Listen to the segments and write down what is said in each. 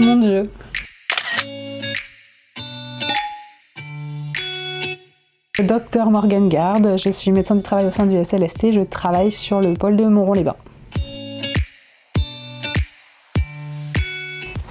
Mon Dieu. Docteur Morgane Garde, je suis médecin du travail au sein du SLST, je travaille sur le pôle de Montron-les-Bains.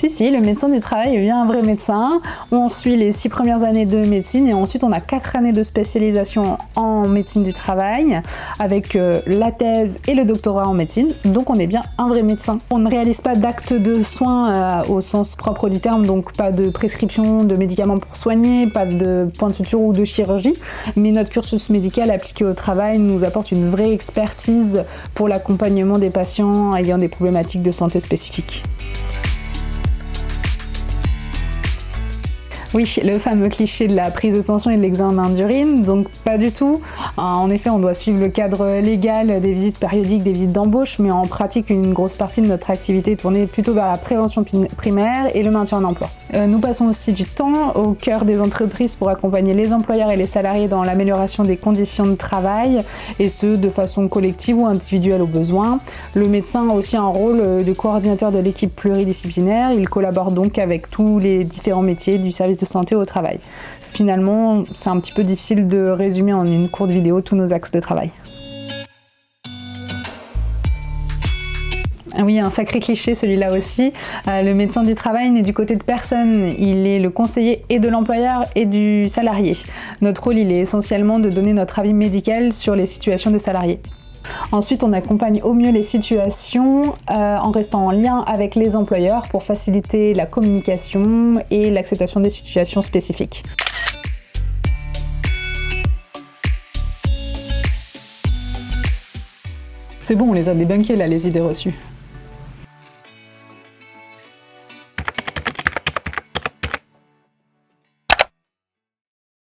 Si, le médecin du travail est bien un vrai médecin. On suit les 6 premières années de médecine et ensuite on a 4 années de spécialisation en médecine du travail avec la thèse et le doctorat en médecine. Donc on est bien un vrai médecin. On ne réalise pas d'actes de soins au sens propre du terme, donc pas de prescription de médicaments pour soigner, pas de point de suture ou de chirurgie. Mais notre cursus médical appliqué au travail nous apporte une vraie expertise pour l'accompagnement des patients ayant des problématiques de santé spécifiques. Oui, le fameux cliché de la prise de tension et de l'examen d'urine, donc pas du tout. En effet, on doit suivre le cadre légal des visites périodiques, des visites d'embauche, mais en pratique, une grosse partie de notre activité est tournée plutôt vers la prévention primaire et le maintien en emploi. Nous passons aussi du temps au cœur des entreprises pour accompagner les employeurs et les salariés dans l'amélioration des conditions de travail, et ce, de façon collective ou individuelle au besoin. Le médecin a aussi un rôle de coordinateur de l'équipe pluridisciplinaire. Il collabore donc avec tous les différents métiers du service de santé au travail. Finalement, c'est un petit peu difficile de résumer en une courte vidéo tous nos axes de travail. Oui, un sacré cliché celui-là aussi. Le médecin du travail n'est du côté de personne. Il est le conseiller et de l'employeur et du salarié. Notre rôle, il est essentiellement de donner notre avis médical sur les situations des salariés. Ensuite, on accompagne au mieux les situations en restant en lien avec les employeurs pour faciliter la communication et l'acceptation des situations spécifiques. C'est bon, on les a débunkées là, les idées reçues.